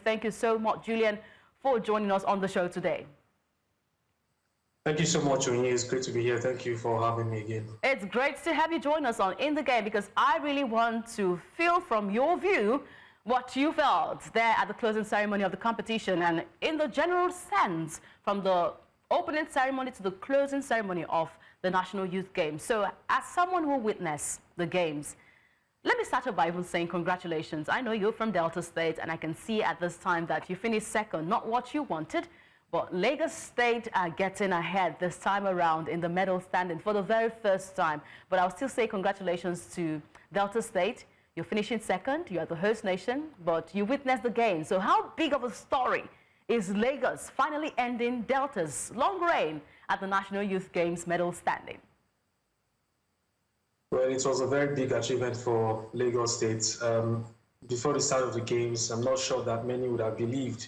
Thank you so much, Julian, for joining us on the show today. Thank you so much, Onye. It's great to be here. Thank you for having me again. It's great to have you join us on In the Game, because I really want to feel from your view what you felt there at the closing ceremony of the competition, and in the general sense, from the opening ceremony to the closing ceremony of the National Youth Games. So as someone who witnessed the games, let me start off by even saying congratulations. I know you're from Delta State, and I can see at this time that you finished second, not what you wanted, but Lagos State are getting ahead this time around in the medal standing for the very first time. But I'll still say congratulations to Delta State. You're finishing second, you are the host nation, but you witnessed the game. So how big of a story is Lagos finally ending Delta's long reign at the National Youth Games medal standing? Well, it was a very big achievement for Lagos State. Before the start of the games, I'm not sure that many would have believed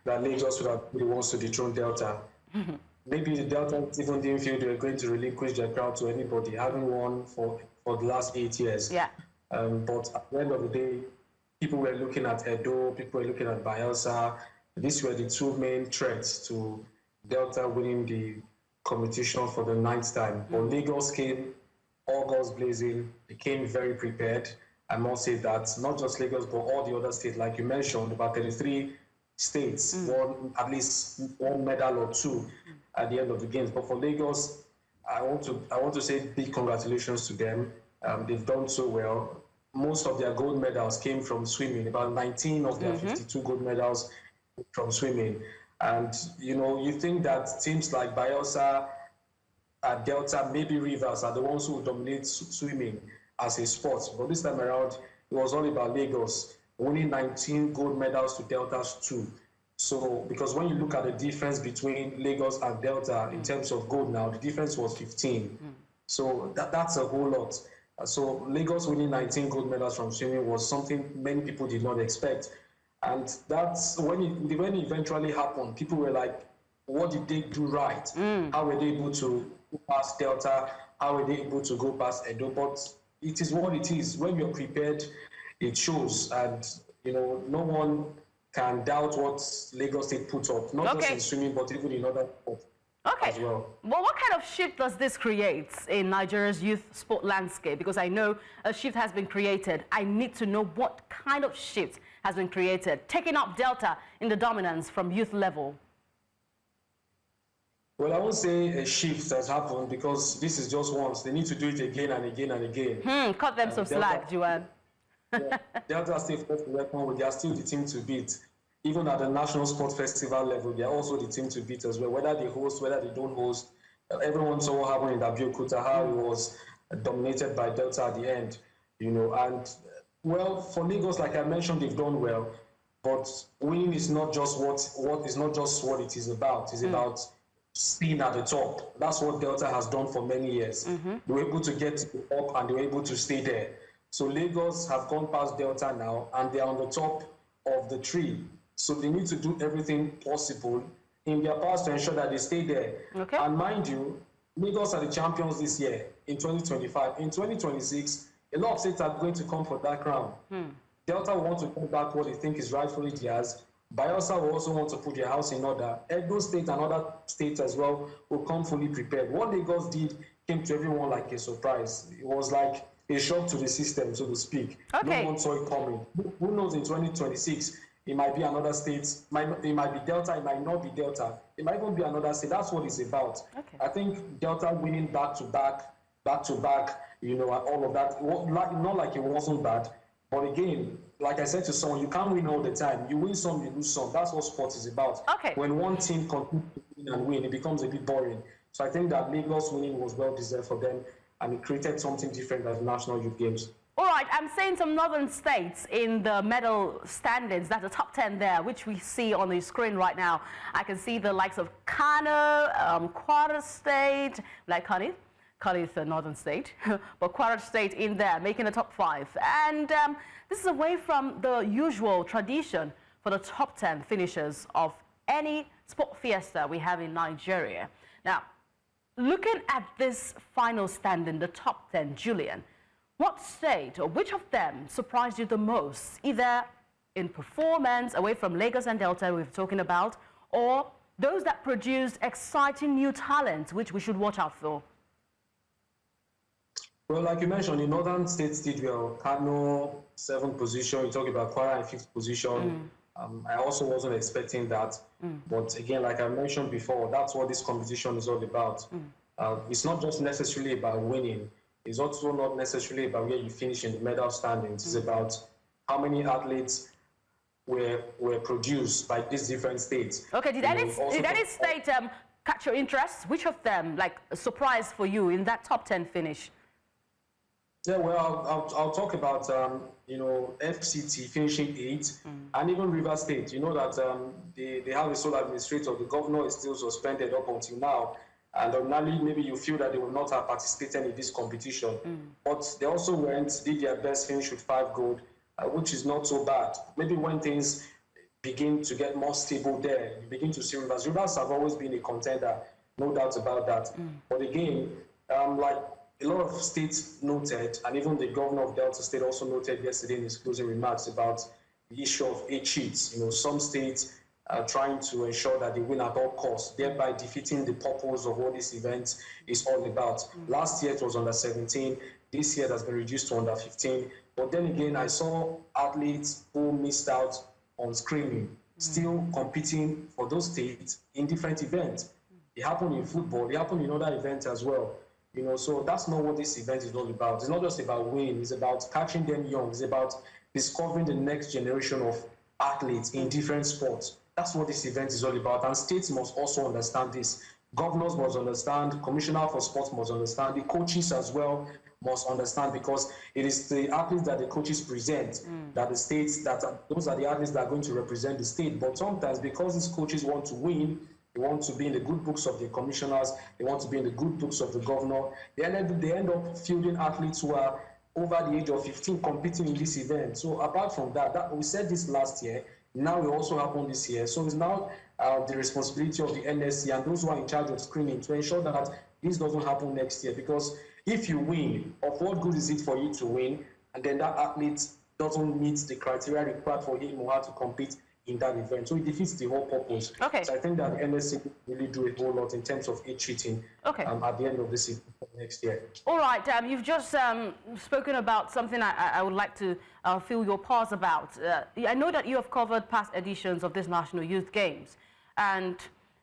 that Lagos would have been the ones to dethrone Delta. Maybe the Delta even didn't feel they were going to relinquish their crown to anybody, having won for the last 8 years. Yeah. But at the end of the day, people were looking at Edo, people were looking at Bayelsa. These were the two main threats to Delta winning the competition for the 9th time. But Lagos came all guns blazing. They came very prepared. I must say that not just Lagos, but all the other states, like you mentioned, about 33 states won at least one medal or two at the end of the games. But for Lagos, I want to say big congratulations to them. They've done so well. Most of their gold medals came from swimming. About 19 of their 52 gold medals from swimming. And you know, you think that teams like Bayelsa, Delta, maybe Rivers are the ones who dominate swimming as a sport, but this time around it was all about Lagos winning 19 gold medals to Delta's 2. So because when you look at the difference between Lagos and Delta in terms of gold now, the difference was 15. So that's a whole lot. So Lagos winning 19 gold medals from swimming was something many people did not expect, and that's when it eventually happened. People were like, what did they do right? How were they able to go past Delta? How were they able to go past Edo? But it is what it is. When you're prepared, it shows. And, you know, no one can doubt what Lagos State put up, not just in swimming, but even in other sports as well. Well, what kind of shift does this create in Nigeria's youth sport landscape? Because I know a shift has been created. I need to know what kind of shift has been created, taking up Delta in the dominance from youth level. Well, I won't say a shift has happened, because this is just once. They need to do it again and again and again. Cut them some slack, Juan. Delta State, they are still the team to beat. Even at the National Sports Festival level, they are also the team to beat as well. Whether they host, whether they don't host. Everyone saw what happened in Abeokuta, how it was dominated by Delta at the end. You know, and well, for Lagos, like I mentioned, they've done well. But winning is not just what it is about. It's about staying at the top. That's what Delta has done for many years. They were able to get to the top and they were able to stay there. So Lagos have gone past Delta now and they are on the top of the tree. So they need to do everything possible in their powers to ensure that they stay there. And mind you, Lagos are the champions this year in 2025. In 2026, a lot of states are going to come for that crown. Delta will want to come back what they think is rightfully theirs. Bayelsa will also want to put their house in order. Edo State and other states as well will come fully prepared. What Lagos did came to everyone like a surprise. It was like a shock to the system, so to speak. No one saw it coming. Who knows, in 2026, it might be another state. It might be Delta, it might not be Delta. It might even be another state. That's what it's about. I think Delta winning back to back, you know, and all of that, not like it wasn't bad. But again, like I said to someone, you can't win all the time. You win some, you lose some. That's what sport is about. When one team continues to win and win, it becomes a bit boring. So I think that Lagos winning was well deserved for them, and it created something different at the National Youth Games. All right, I'm seeing some northern states in the medal standings. That's the top 10 there, which we see on the screen right now. I can see the likes of Kano, Kwara State, like Kano is a northern state, but Kwara State in there, making the top 5. And this is away from the usual tradition for the top 10 finishers of any sport fiesta we have in Nigeria. Now, looking at this final standing, the top 10, Julian, what state or which of them surprised you the most, either in performance, away from Lagos and Delta we're talking about, or those that produce exciting new talent, which we should watch out for? Well, like you mentioned, in Northern States did well. Kano, 7th position. You talk about Kwara in 5th position. I also wasn't expecting that. But again, like I mentioned before, that's what this competition is all about. It's not just necessarily about winning. It's also not necessarily about where you finish in the medal standings. It's about how many athletes were produced by these different states. Okay, did any state catch your interest? Which of them, like, a surprise for you in that top 10 finish? Yeah, well, I'll talk about, FCT finishing 8th, and even River State. You know that they have a sole administrator. The governor is still suspended up until now. And ordinarily, maybe you feel that they will not have participated in this competition. But they also did their best, finish with 5 gold, which is not so bad. Maybe when things begin to get more stable there, you begin to see Rivers. Rivers have always been a contender, no doubt about that. But again, like a lot of states noted, and even the governor of Delta State also noted yesterday in his closing remarks about the issue of 8 cheats. Some states are trying to ensure that they win at all costs, thereby defeating the purpose of what this event is all about. Last year it was under 17. This year it has been reduced to under 15. But then again, I saw athletes who missed out on screening, still competing for those states in different events. It happened in football, it happened in other events as well. So that's not what this event is all about. It's not just about winning, it's about catching them young, it's about discovering the next generation of athletes in different sports. That's what this event is all about, and states must also understand this. Governors must understand, Commissioner for Sports must understand, the coaches as well must understand, because it is the athletes that the coaches present, that the states, those are the athletes that are going to represent the state. But sometimes, because these coaches want to win, they want to be in the good books of the commissioners, they want to be in the good books of the governor, they end up fielding athletes who are over the age of 15 competing in this event. So apart from that, we said this last year, now it also happened this year. So it's now the responsibility of the NSC and those who are in charge of screening to ensure that this doesn't happen next year. Because if you win, of what good is it for you to win, and then that athlete doesn't meet the criteria required for him or her to compete in that event? So it defeats the whole purpose. Okay. So I think that the NSC really do a whole lot in terms of cheating at the end of this season next year. All right, you've just spoken about something I would like to feel your pause about. I know that you have covered past editions of this National Youth Games, and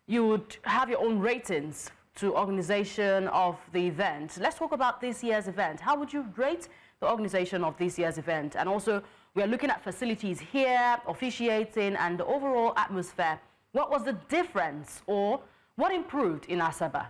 you would have your own ratings to organization of the event. Let's talk about this year's event. How would you rate the organization of this year's event? And also, we are looking at facilities here, officiating, and the overall atmosphere. What was the difference, or what improved in Asaba?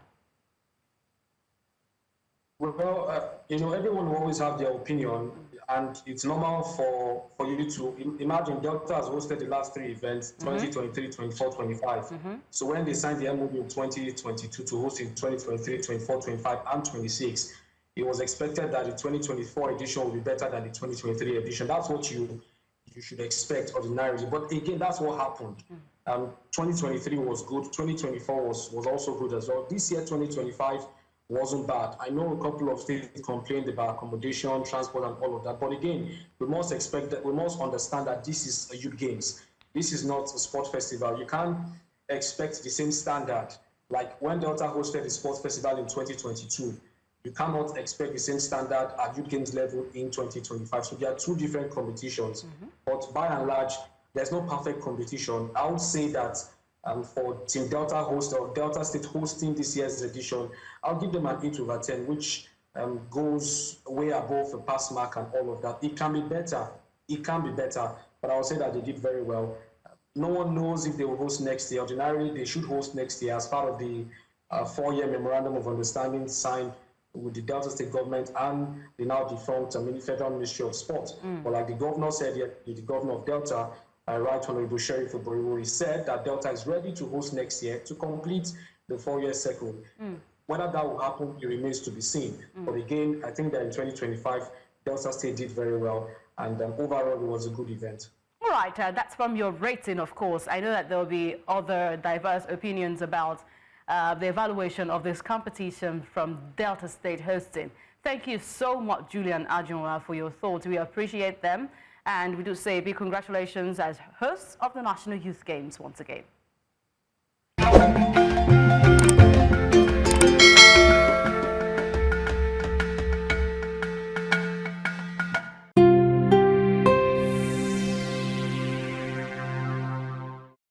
Well, everyone will always have their opinion, and it's normal for you to imagine. Delta has hosted the last 3 events, 2023, 24, 25. So when they signed the MOU in 2022 to host in 2023, 24, 25, and 26, it was expected that the 2024 edition will be better than the 2023 edition. That's what you should expect ordinarily. But again, that's what happened. 2023 was good. 2024 was also good as well. This year, 2025, wasn't bad. I know a couple of states complained about accommodation, transport, and all of that. But again, we must understand that this is a youth games. This is not a sport festival. You can't expect the same standard. Like when Delta hosted the sports festival in 2022, you cannot expect the same standard at youth games level in 2025. So there are 2 different competitions. But by and large, there's no perfect competition. I would say that for Team Delta or Delta State hosting this year's edition, I'll give them an 8/10, which goes way above the pass mark and all of that. It can be better. It can be better, but I would say that they did very well. No one knows if they will host next year. Ordinarily, they should host next year as part of the 4-year memorandum of understanding signed with the Delta State government and the now defunct Federal Ministry of Sport. But like the governor said, the governor of Delta, Right Honorable Sheriff Oboriwo, said that Delta is ready to host next year to complete the 4-year cycle. Whether that will happen, it remains to be seen. But again, I think that in 2025, Delta State did very well, and overall, it was a good event. All right, that's from your rating, of course. I know that there will be other diverse opinions about the evaluation of this competition from Delta State hosting. Thank you so much, Julian Ajunwa, for your thoughts. We appreciate them. And we do say big congratulations as hosts of the National Youth Games once again.